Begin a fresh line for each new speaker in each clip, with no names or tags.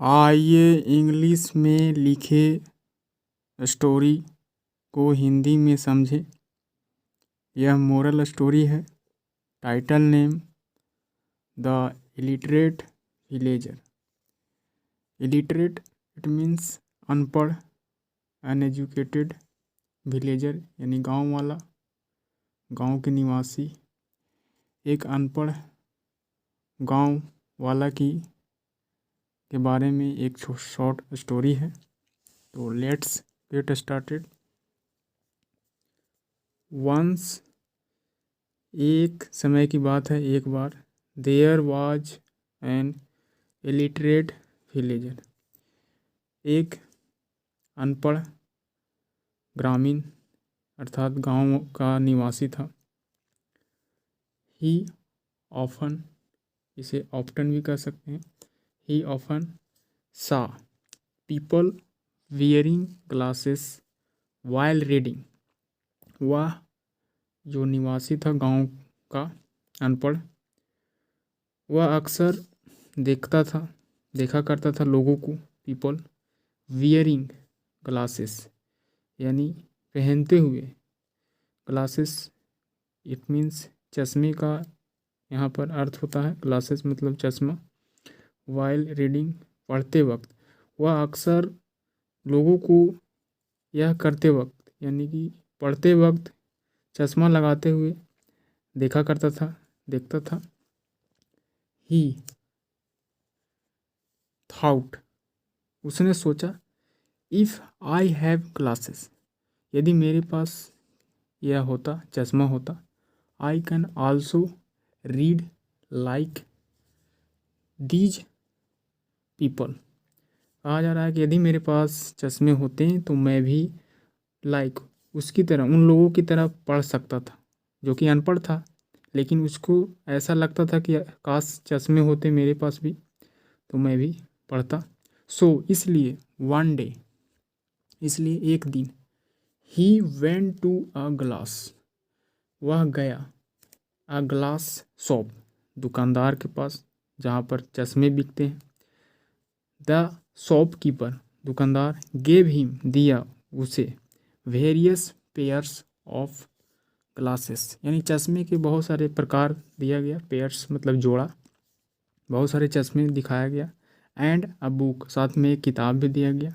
आइए इंग्लिश में लिखे स्टोरी को हिंदी में समझें। यह मोरल स्टोरी है। Title name the illiterate villager. Illiterate it means अनपढ़, अनएजुकेटेड। विलेजर यानी गांव वाला, गांव के निवासी। एक अनपढ़ गांव वाला के बारे में एक शॉर्ट स्टोरी है। तो लेट्स गेट स्टार्टेड। वंस, एक समय की बात है, एक बार, there was an illiterate villager. एक अनपढ़ ग्रामीण अर्थात गांव का निवासी था। ही ऑफन, इसे ऑफ्टन भी कह सकते हैं। ही ऑफन सा people wearing glasses while reading. वह जो निवासी था गांव का, अनपढ़, वह अक्सर देखा करता था लोगों को, पीपल वियरिंग ग्लासेस यानी पहनते हुए, ग्लासेस इट मीन्स चश्मे का यहाँ पर अर्थ होता है। ग्लासेस मतलब चश्मा। वाइल रीडिंग पढ़ते वक्त, वह अक्सर लोगों को यह करते वक्त यानी कि पढ़ते वक्त चश्मा लगाते हुए देखता था। ही थॉट, उसने सोचा, इफ़ आई हैव ग्लासेस, यदि मेरे पास यह होता, चश्मा होता, I can also read like these people. कहा जा रहा है कि यदि मेरे पास चश्मे होते हैं तो मैं भी उसकी तरह, उन लोगों की तरह पढ़ सकता था जो कि अनपढ़ था। लेकिन उसको ऐसा लगता था कि काश चश्मे होते मेरे पास भी तो मैं भी पढ़ता। इसलिए वन डे, इसलिए एक दिन, he went to a glass, वह गया, अ ग्लास शॉप, दुकानदार के पास जहाँ पर चश्मे बिकते हैं। द शॉपकीपर, दुकानदार, गेव हिम, दिया उसे, वेरियस पेयर्स ऑफ ग्लासेस यानी चश्मे के बहुत सारे प्रकार दिया गया। पेयर्स मतलब जोड़ा, बहुत सारे चश्मे दिखाया गया। एंड अ बुक, साथ में एक किताब भी दिया गया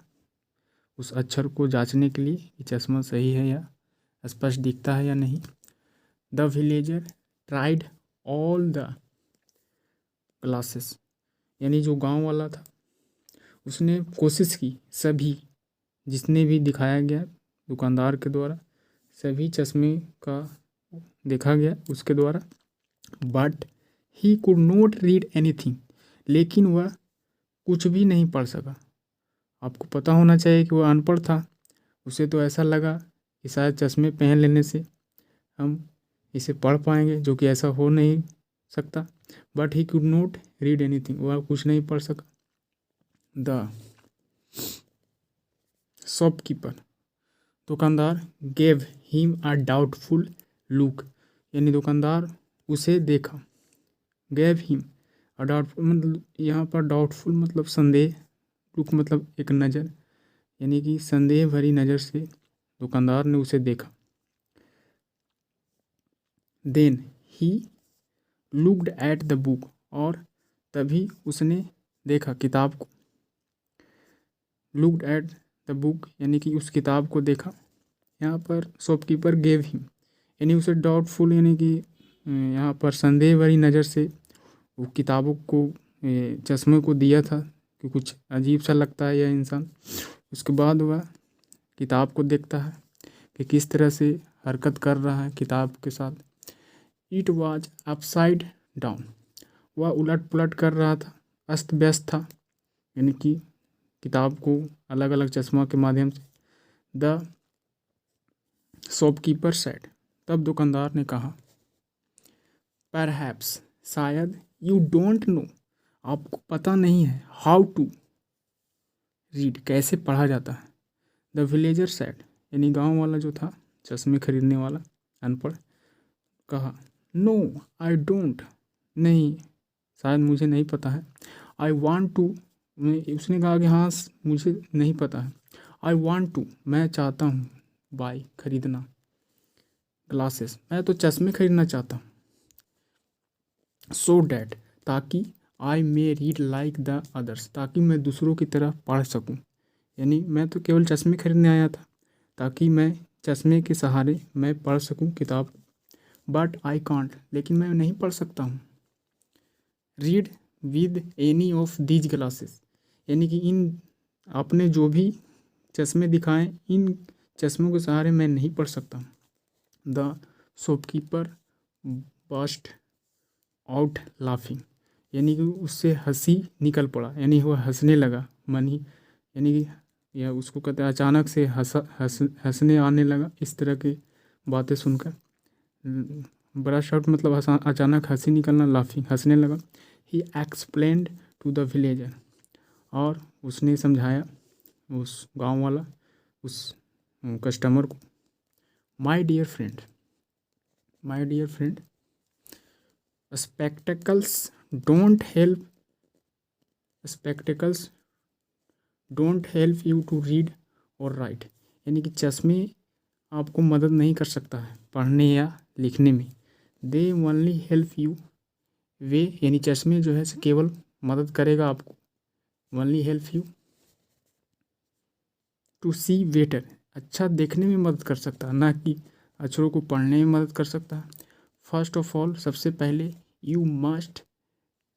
उस अक्षर को जांचने के लिए कि चश्मा सही है या स्पष्ट दिखता है या नहीं। The villager tried all the glasses, यानी जो गांव वाला था उसने कोशिश की, सभी जिसने भी दिखाया गया दुकानदार के द्वारा, सभी चश्मे का देखा गया उसके द्वारा। But he could not read anything, लेकिन वह कुछ भी नहीं पढ़ सका। आपको पता होना चाहिए कि वह अनपढ़ था। उसे तो ऐसा लगा कि शायद चश्मे पहन लेने से हम इसे पढ़ पाएंगे, जो कि ऐसा हो नहीं सकता। But he could not read anything, वह कुछ नहीं पढ़ सका। द शॉपकीपर, दुकानदार, gave him a doubtful look, यानी दुकानदार उसे देखा। गेव हिम अ डाउटफुल, मतलब यहाँ पर डाउटफुल मतलब संदेह, लुक मतलब एक नज़र, यानी कि संदेह भरी नज़र से दुकानदार ने उसे देखा। Then he looked at the book, और तभी उसने देखा किताब को। लुक्ड एट द बुक यानी कि उस किताब को देखा। यहाँ पर शॉपकीपर गेव हिम यानी उसे डाउटफुल यानी कि यहाँ पर संदेह भरी नज़र से वो किताबों को, चश्मे को दिया था कि कुछ अजीब सा लगता है यह इंसान। उसके बाद वह किताब को देखता है कि किस तरह से हरकत कर रहा है किताब के साथ। इट वाज अपसाइड डाउन, वह उलट पुलट कर रहा था, अस्त व्यस्त था, यानी कि किताब को अलग अलग चश्मा के माध्यम से। द शॉपकीपर सेड, तब दुकानदार ने कहा, परहैप्स, शायद, यू डोंट नो, आपको पता नहीं है, हाउ टू रीड, कैसे पढ़ा जाता है। द विलेजर सेड, यानी गांव वाला जो था, चश्मे खरीदने वाला अनपढ़, कहा, नो आई डोंट, नहीं, शायद मुझे नहीं पता है। आई वांट टू उसने कहा कि हाँ मुझे नहीं पता है। आई वॉन्ट टू, मैं चाहता हूँ, बाय, खरीदना, ग्लासेस, मैं तो चश्मे खरीदना चाहता हूँ, सो डैट, ताकि, I may read like the others, ताकि मैं दूसरों की तरह पढ़ सकूँ। यानी मैं तो केवल चश्मे खरीदने आया था ताकि मैं चश्मे के सहारे मैं पढ़ सकूँ किताब, बट आई कांट, लेकिन मैं नहीं पढ़ सकता हूँ। Read with any of these glasses, यानी कि इन आपने जो भी चश्मे दिखाएं इन चश्मों के सहारे मैं नहीं पढ़ सकता। The shopkeeper burst out laughing, यानी कि उससे हंसी निकल पड़ा, यानी वह हंसने लगा, मन ही, यानी कि यह उसको कहते हैं अचानक से हंसने आने लगा। इस तरह की बातें सुनकर बड़ा शॉट मतलब अचानक हंसी निकलना, लाफिंग, हंसने लगा। He explained to the villager, और उसने समझाया उस गांव वाला उस कस्टमर को, my dear friend, my dear friend, spectacles don't help, spectacles don't help you to read और राइट, यानी कि चश्मे आपको मदद नहीं कर सकता है पढ़ने या लिखने में। दे ओनली हेल्प यू, वे यानी चश्मे जो है केवल मदद करेगा आपको, only help you to see better, अच्छा देखने में मदद कर सकता है, ना कि अक्षरों को पढ़ने में मदद कर सकता है। फर्स्ट ऑफ ऑल, सबसे पहले, you must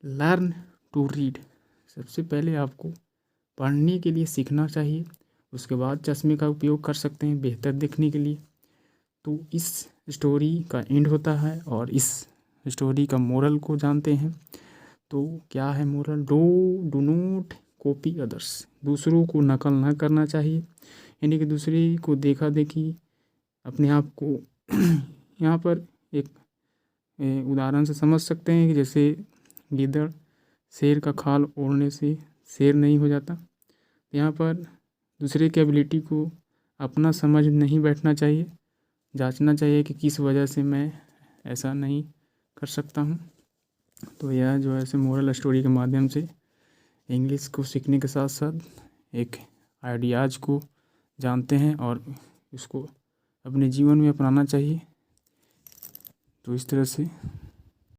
learn to read, सबसे पहले आपको पढ़ने के लिए सीखना चाहिए, उसके बाद चश्मे का उपयोग कर सकते हैं बेहतर देखने के लिए। तो इस स्टोरी का एंड होता है और इस स्टोरी का मोरल को जानते हैं। तो क्या है moral? Do not copy others, दूसरों को नकल ना करना चाहिए, यानी कि दूसरे को देखा देखी अपने आप को यहाँ पर एक उदाहरण से समझ सकते हैं कि जैसे गिद्दड़ शेर का खाल ओढ़ने से शेर नहीं हो जाता। यहाँ पर दूसरे की एबिलिटी को अपना समझ नहीं बैठना चाहिए, जांचना चाहिए कि किस वजह से मैं ऐसा नहीं कर सकता हूँ। तो यह जो है ऐसे मोरल स्टोरी के माध्यम से इंग्लिश को सीखने के साथ साथ एक आइडियाज़ को जानते हैं और इसको अपने जीवन में अपनाना चाहिए। तो इस तरह से